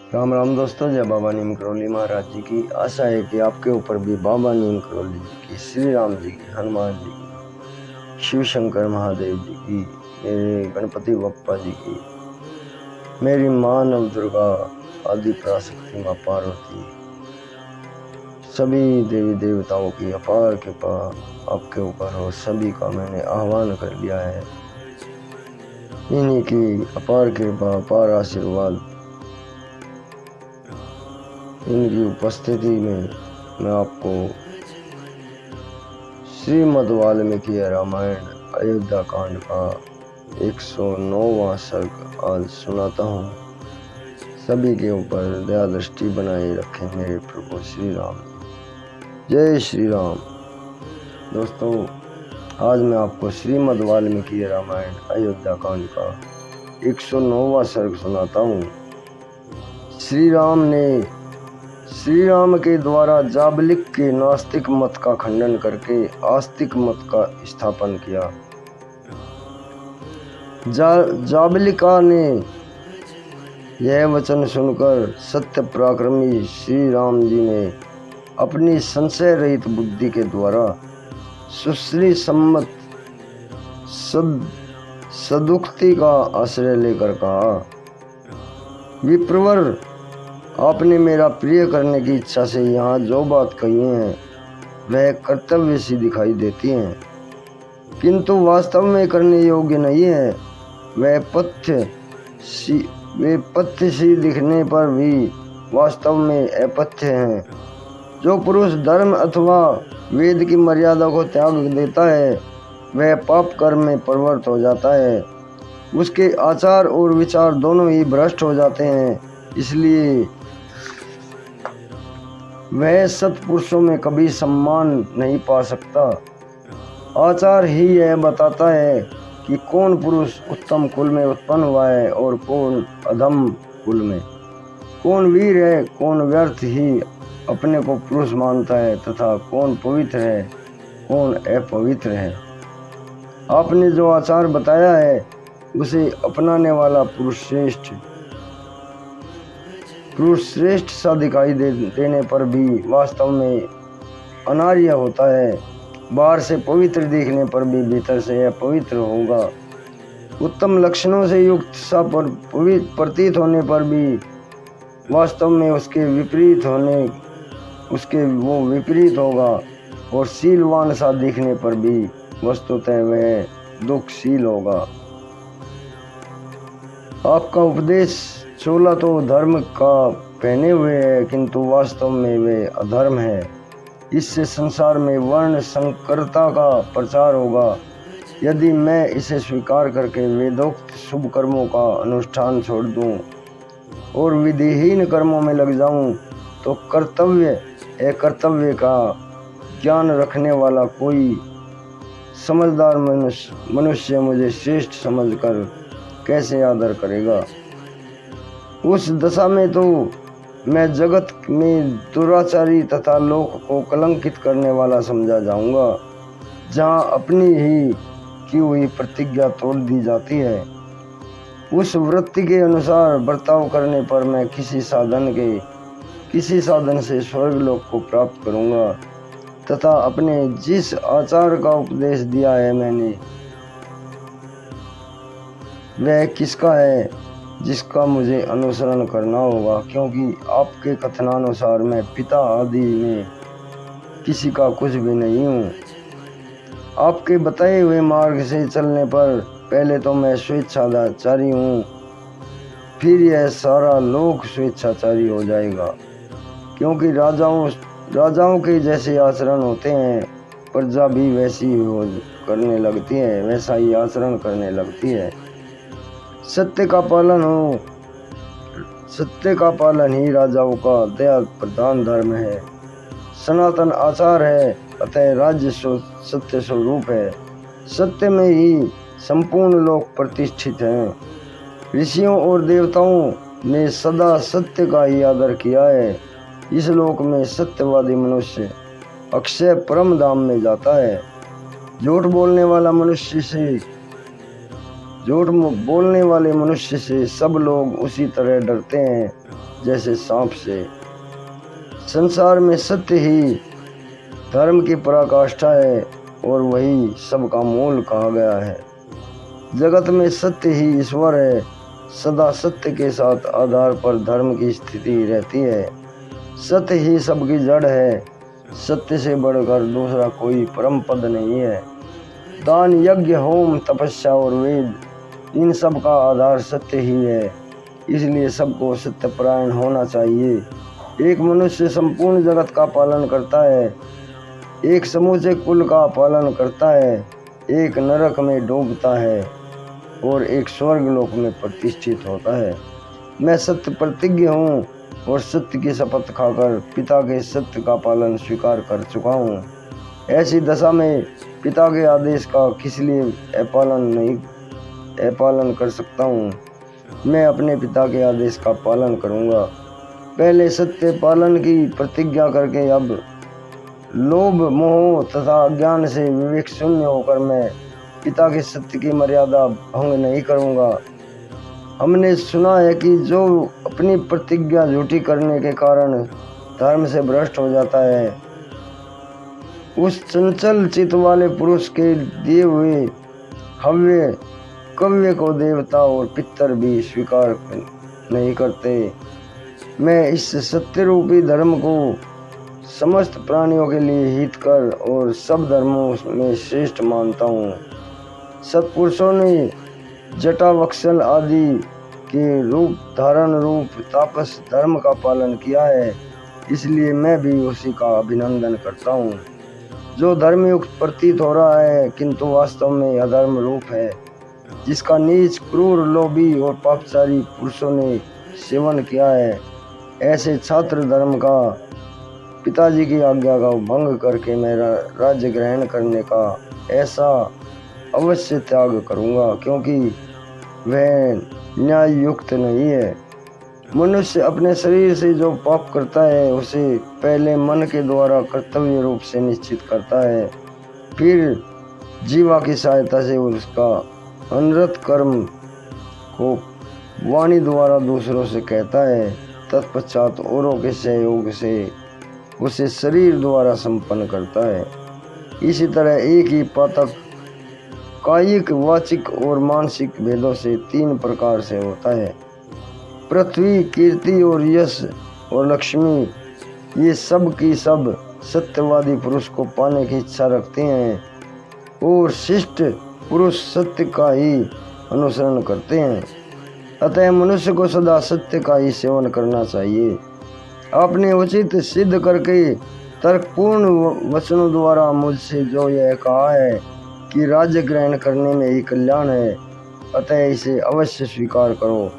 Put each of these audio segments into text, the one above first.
राम राम दोस्तों, जय बाबा नीम करोली महाराज जी की। आशा है कि आपके ऊपर भी बाबा नीम करोली जी की, श्री राम जी की, हनुमान जी की, शिव शंकर महादेव जी की, मेरे गणपति बप्पा जी की, मेरी माँ नव दुर्गा, आदि पराशक्ति माँ पार्वती, सभी देवी देवताओं की अपार कृपा आपके ऊपर हो। सभी का मैंने आह्वान कर लिया है। इन्हीं की अपार कृपा, अपार आशीर्वाद, इनकी उपस्थिति में मैं आपको श्रीमद् वाल्मीकि रामायण अयोध्या कांड का 109वां सर्ग आज सुनाता हूँ। सभी के ऊपर दया दृष्टि बनाए रखें मेरे प्रभु श्री राम। जय श्री राम। दोस्तों, आज मैं आपको श्रीमद् वाल्मीकि रामायण अयोध्या कांड का 109वां सर्ग सुनाता हूँ। श्री राम के द्वारा जाबलिक के नास्तिक मत का खंडन करके आस्तिक मत का स्थापन किया। जाबलिका ने यह वचन सुनकर सत्य पराक्रमी श्री राम जी ने अपनी संशय रहित बुद्धि के द्वारा सुश्री सम्मत सदुक्ति का आश्रय लेकर कहा, विप्रवर, आपने मेरा प्रिय करने की इच्छा से यहाँ जो बात कही है वह कर्तव्य सी दिखाई देती है, किंतु वास्तव में करने योग्य नहीं है। वे पथ्य सी दिखने पर भी वास्तव में अपथ्य हैं। जो पुरुष धर्म अथवा वेद की मर्यादा को त्याग देता है वह पाप कर्म में प्रवृत्त हो जाता है। उसके आचार और विचार दोनों ही भ्रष्ट हो जाते हैं। इसलिए वह सत्पुरुषों में कभी सम्मान नहीं पा सकता। आचार ही यह बताता है कि कौन पुरुष उत्तम कुल में उत्पन्न हुआ है और कौन अधम कुल में, कौन वीर है, कौन व्यर्थ ही अपने को पुरुष मानता है तथा कौन पवित्र है, कौन अपवित्र है। आपने जो आचार बताया है उसे अपनाने वाला पुरुष श्रेष्ठ सा दिखाई देने पर भी वास्तव में अनार्य होता है। बाहर से पवित्र दिखने पर भी भीतर से अपवित्र होगा। उत्तम लक्षणों से युक्त सा प्रतीत होने पर भी वास्तव में उसके विपरीत होगा। और शीलवान सा दिखने पर भी वस्तुतः वह दुखशील होगा। आपका उपदेश चोला तो धर्म का पहने हुए है, किंतु वास्तव में वे अधर्म है। इससे संसार में वर्ण संकरता का प्रचार होगा। यदि मैं इसे स्वीकार करके वेदोक्त शुभ कर्मों का अनुष्ठान छोड़ दूं और विधिहीन कर्मों में लग जाऊं, तो कर्तव्य अकर्तव्य का ज्ञान रखने वाला कोई समझदार मनुष्य मुझे श्रेष्ठ समझकर कैसे आदर करेगा। उस दशा में तो मैं जगत में दुराचारी तथा लोक को कलंकित करने वाला समझा जाऊंगा। जहाँ अपनी ही की हुई प्रतिज्ञा तोड़ दी जाती है, उस वृत्ति के अनुसार बर्ताव करने पर मैं किसी साधन से स्वर्ग लोक को प्राप्त करूंगा तथा अपने जिस आचार का उपदेश दिया है मैंने, वह किसका है जिसका मुझे अनुसरण करना होगा, क्योंकि आपके कथनानुसार मैं पिता आदि में किसी का कुछ भी नहीं हूँ। आपके बताए हुए मार्ग से चलने पर पहले तो मैं स्वेच्छाचारी हूँ, फिर यह सारा लोक स्वेच्छाचारी हो जाएगा। क्योंकि राजाओं के जैसे आचरण होते हैं, प्रजा भी वैसा ही आचरण करने लगती है। सत्य का पालन ही राजाओं का दया प्रधान धर्म है। सनातन आचार है, अतः राज्य सत्य स्वरूप है। सत्य में ही संपूर्ण लोक प्रतिष्ठित हैं। ऋषियों और देवताओं ने सदा सत्य का ही आदर किया है। इस लोक में सत्यवादी मनुष्य अक्षय परम धाम में जाता है। झूठ बोलने वाले मनुष्य से सब लोग उसी तरह डरते हैं। जैसे सांप से। संसार में सत्य ही धर्म की पराकाष्ठा है और वही सबका मूल कहा गया है। जगत में सत्य ही ईश्वर है। सदा सत्य के साथ आधार पर धर्म की स्थिति रहती है। सत्य ही सबकी जड़ है। सत्य से बढ़कर दूसरा कोई परम पद नहीं है। दान, यज्ञ, होम, तपस्या और वेद, इन सब का आधार सत्य ही है। इसलिए सबको सत्यपरायण होना चाहिए। एक मनुष्य संपूर्ण जगत का पालन करता है, एक समूचे कुल का पालन करता है, एक नरक में डूबता है और एक स्वर्ग लोक में प्रतिष्ठित होता है। मैं सत्य प्रतिज्ञ हूँ और सत्य की शपथ खाकर पिता के सत्य का पालन स्वीकार कर चुका हूँ। ऐसी दशा में पिता के आदेश का किस लिए अपालन कर सकता हूँ। मैं अपने पिता के आदेश का पालन करूँगा। पहले सत्य पालन की प्रतिज्ञा करके अब लोभ, मोह तथा अज्ञान से विवेक शून्य होकर मैं पिता के सत्य की मर्यादा भंग नहीं करूँगा। हमने सुना है कि जो अपनी प्रतिज्ञा झूठी करने के कारण धर्म से भ्रष्ट हो जाता है, उस चंचल चित्त वाले पुरुष के दिए हुए हव्य कव्य को देवता और पितर भी स्वीकार नहीं करते। मैं इस सत्य रूपी धर्म को समस्त प्राणियों के लिए हितकर और सब धर्मों में श्रेष्ठ मानता हूँ। सत्पुरुषों ने जटा, वत्सल आदि के रूप धारण रूप तापस धर्म का पालन किया है, इसलिए मैं भी उसी का अभिनंदन करता हूँ। जो धर्मयुक्त प्रतीत हो रहा है किंतु वास्तव में अधर्म रूप है, जिसका नीच, क्रूर, लोभी और पापचारी पुरुषों ने सेवन किया है, ऐसे छात्र धर्म का पिताजी की आज्ञा का भंग करके मेरा राज्य ग्रहण करने का ऐसा अवश्य त्याग करूँगा, क्योंकि वह न्याय युक्त नहीं है। मनुष्य अपने शरीर से जो पाप करता है उसे पहले मन के द्वारा कर्तव्य रूप से निश्चित करता है, फिर जीवा की सहायता से उसका अनरत कर्म को वाणी द्वारा दूसरों से कहता है, तत्पश्चात औरों के सहयोग से उसे शरीर द्वारा संपन्न करता है। इसी तरह एक ही पातक कायिक, वाचिक और मानसिक भेदों से 3 प्रकार से होता है। पृथ्वी, कीर्ति और यश और लक्ष्मी, ये सब की सब सत्यवादी पुरुष को पाने की इच्छा रखते हैं और शिष्ट पुरुष सत्य का ही अनुसरण करते हैं। अतः मनुष्य को सदा सत्य का ही सेवन करना चाहिए। आपने उचित सिद्ध करके तर्कपूर्ण वचनों द्वारा मुझसे जो यह कहा है कि राज्य ग्रहण करने में ही कल्याण है, अतः इसे अवश्य स्वीकार करो।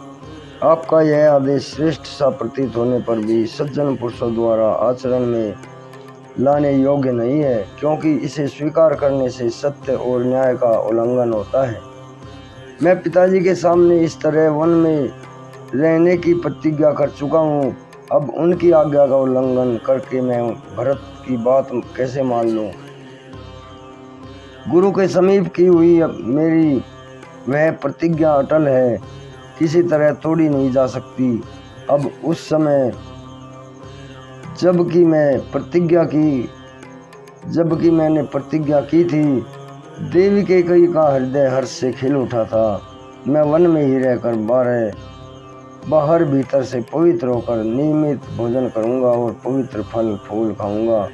आपका यह आदेश श्रेष्ठ सा प्रतीत होने पर भी सज्जन पुरुषों द्वारा आचरण में लाने योग्य नहीं है, क्योंकि इसे स्वीकार करने से सत्य और न्याय का उल्लंघन होता है। मैं पिताजी के सामने इस तरह वन में रहने की प्रतिज्ञा कर चुका हूँ, अब उनकी आज्ञा का उल्लंघन करके मैं भरत की बात कैसे मान लूँ। गुरु के समीप की हुई मेरी वह प्रतिज्ञा अटल है, किसी तरह तोड़ी नहीं जा सकती। अब उस समय जबकि मैंने प्रतिज्ञा की थी, देवी के कई का हृदय हर्ष से खिल उठा था। मैं वन में ही रहकर बाहर भीतर से पवित्र होकर नियमित भोजन करूंगा और पवित्र फल फूल खाऊंगा।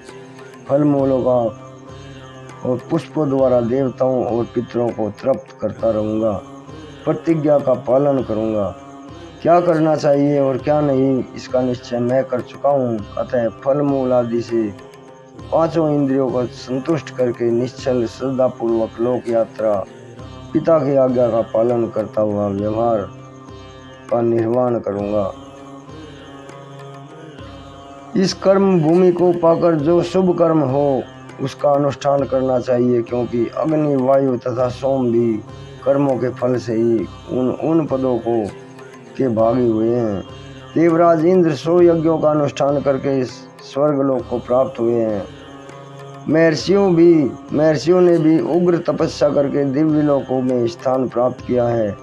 फल मूलों का और पुष्पों द्वारा देवताओं और पितरों को तृप्त करता रहूंगा। प्रतिज्ञा का पालन करूंगा। क्या करना चाहिए और क्या नहीं, इसका निश्चय मैं कर चुका हूँ। अतः फल मूल आदि से 5 इंद्रियों को संतुष्ट करके निश्चल श्रद्धापूर्वक लोक यात्रा, पिता की आज्ञा का पालन करता हुआ व्यवहार का निर्वहन करूंगा। इस कर्म भूमि को पाकर जो शुभ कर्म हो उसका अनुष्ठान करना चाहिए, क्योंकि अग्नि, वायु तथा सोम भी कर्मों के फल से ही उन पदों को के भागी हुए हैं। देवराज इंद्र 100 यज्ञों का अनुष्ठान करके स्वर्ग लोक को प्राप्त हुए हैं। महर्षियों ने भी उग्र तपस्या करके दिव्य लोकों में स्थान प्राप्त किया है।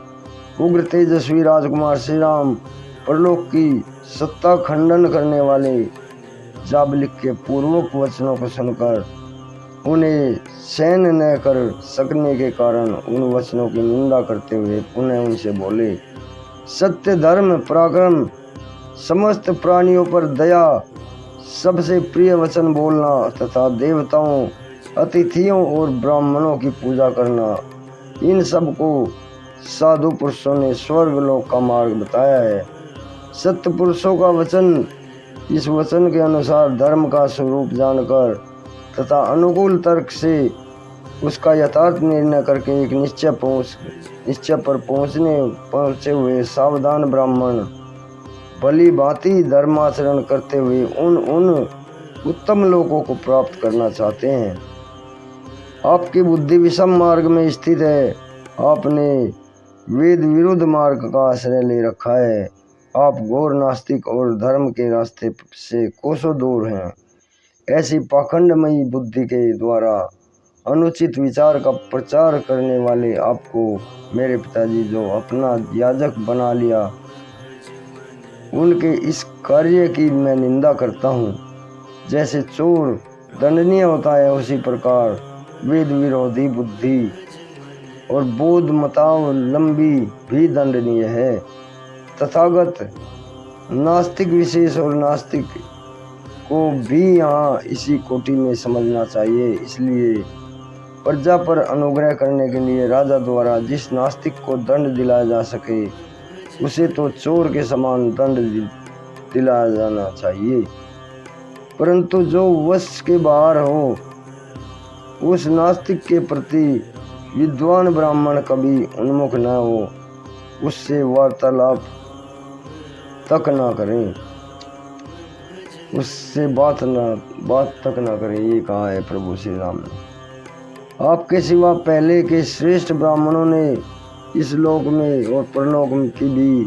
उग्र तेजस्वी राजकुमार श्री राम परलोक की सत्ता खंडन करने वाले जाबलिक के पूर्वक वचनों को सुनकर उन्हें सहन न कर सकने के कारण उन वचनों की निंदा करते हुए पुनः उनसे बोले, सत्य, धर्म, पराक्रम, समस्त प्राणियों पर दया, सबसे प्रिय वचन बोलना तथा देवताओं, अतिथियों और ब्राह्मणों की पूजा करना, इन सब को साधु पुरुषों ने स्वर्ग लोक का मार्ग बताया है। सत्य पुरुषों का वचन, इस वचन के अनुसार धर्म का स्वरूप जानकर तथा अनुकूल तर्क से उसका यथार्थ निर्णय करके एक निश्चय पर पहुँचे हुए सावधान ब्राह्मण भली भांति धर्माचरण करते हुए उन उत्तम लोकों को प्राप्त करना चाहते हैं। आपकी बुद्धि विषम मार्ग में स्थित है। आपने वेद विरुद्ध मार्ग का आश्रय ले रखा है। आप घोर नास्तिक और धर्म के रास्ते से कोसों दूर हैं। ऐसी पाखंडमयी बुद्धि के द्वारा अनुचित विचार का प्रचार करने वाले आपको मेरे पिताजी जो अपना याजक बना लिया, उनके इस कार्य की मैं निंदा करता हूँ। जैसे चोर दंडनीय होता है, उसी प्रकार वेद विरोधी बुद्धि और बोध मतावलंबी भी दंडनीय है। तथागत नास्तिक विशेष और नास्तिक को भी यहाँ इसी कोटि में समझना चाहिए। इसलिए प्रजा पर अनुग्रह करने के लिए राजा द्वारा जिस नास्तिक को दंड दिलाया जा सके, उसे तो चोर के समान दंड दिलाया जाना चाहिए। परंतु जो वश के बाहर हो, उस नास्तिक के प्रति विद्वान ब्राह्मण कभी उन्मुख न हो, उससे वार्तालाप तक ना करें, उससे बात तक ना करें, ये कहा है प्रभु श्री राम ने। आपके सिवा पहले के श्रेष्ठ ब्राह्मणों ने इस लोक में और परलोक की भी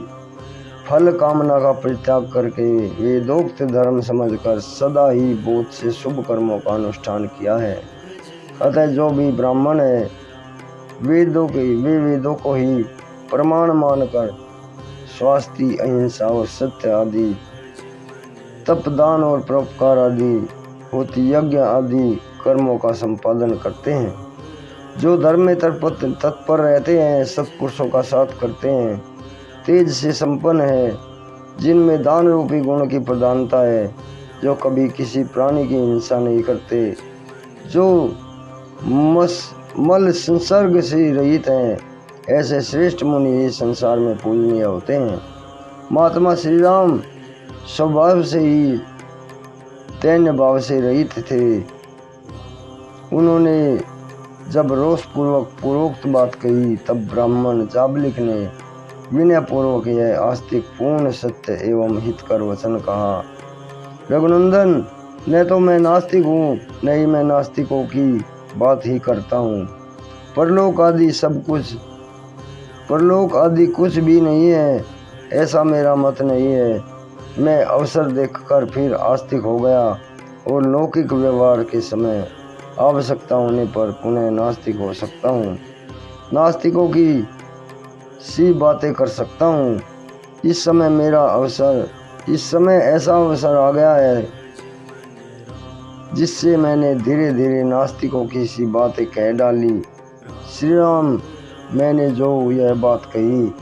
फल कामना का परित्याग करके वेदोक्त धर्म समझकर सदा ही बोध से शुभ कर्मों का अनुष्ठान किया है। अतः जो भी ब्राह्मण है, वेदों को ही प्रमाण मानकर स्वास्थ्य, अहिंसा और सत्य आदि, तपदान और परोपकार आदि, होती यज्ञ आदि कर्मों का संपादन करते हैं। जो धर्म में तत्पर रहते हैं, सत्पुरुषों का साथ करते हैं, तेज से संपन्न है, जिनमें दान रूपी गुण की प्रधानता है, जो कभी किसी प्राणी की हिंसा नहीं करते, जो मल संसर्ग से रहित हैं, ऐसे श्रेष्ठ मुनि इस संसार में पूजनीय होते हैं। महात्मा श्री राम स्वभाव से ही दैन्य भाव से रहित थे। उन्होंने जब रोष पूर्वक पूर्वोक्त बात कही, तब ब्राह्मण जाबलिक ने विनय पूर्वक यह आस्तिक पूर्ण सत्य एवं हितकर वचन कहा। रघुनंदन, न तो मैं नास्तिक हूँ, न ही मैं नास्तिकों की बात ही करता हूँ। परलोक आदि कुछ भी नहीं है, ऐसा मेरा मत नहीं है। मैं अवसर देखकर फिर आस्तिक हो गया और लौकिक व्यवहार के समय आवश्यकता होने पर पुनः नास्तिक हो सकता हूँ। नास्तिकों की सी बातें कर सकता हूँ। इस समय ऐसा अवसर आ गया है जिससे मैंने धीरे धीरे नास्तिकों की सी बातें कह डाली। श्री राम, मैंने जो यह बात कही,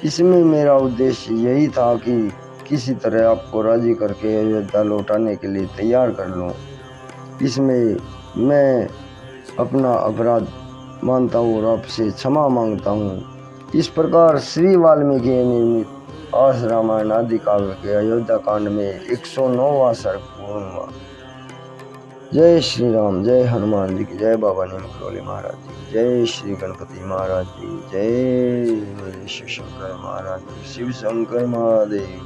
इसमें मेरा उद्देश्य यही था कि किसी तरह आपको राजी करके अयोध्या लौटाने के लिए तैयार कर लूं। इसमें मैं अपना अपराध मानता हूँ और आपसे क्षमा मांगता हूँ। इस प्रकार श्री वाल्मीकि निर्मित आस रामायण आदि काव्य के अयोध्या कांड में 109वां सर्ग पूर्ण हुआ। जय श्री राम, जय हनुमान जी की जय, बाबा नीम करोली महाराज जी, जय श्री गणपति महाराज जी, जय मेरे शिव शंकर महाराज जी, शिव शंकर महादेव,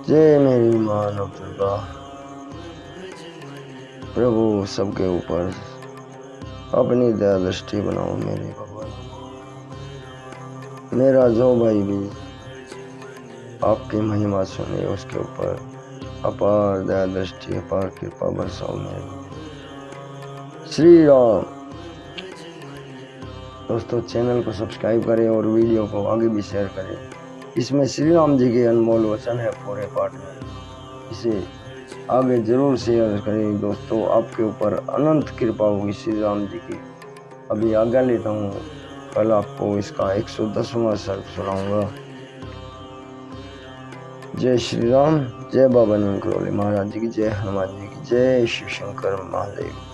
जय मेरी मानव दुर्गा। प्रभु सबके ऊपर अपनी दया दृष्टि बनाओ मेरे भगवान। मेरा जो भाई भी आपकी महिमा सुने, उसके ऊपर अपार दया दृष्टि, अपार कृपा बरसाओ मेरे। श्री राम। दोस्तों, चैनल को सब्सक्राइब करें और वीडियो को आगे भी शेयर करें। इसमें श्री राम जी के अनमोल वचन है पूरे पाठ में। इसे आगे जरूर शेयर करें दोस्तों, आपके ऊपर अनंत कृपा होगी श्री राम जी की। अभी आज्ञा लेता हूँ, कल आपको इसका 110वां सर्ग सुनाऊंगा। जय श्री राम, जय बाबा नीम करोली महाराज जी की जय, हनुमान जी की जय, शिव शंकर महादेव।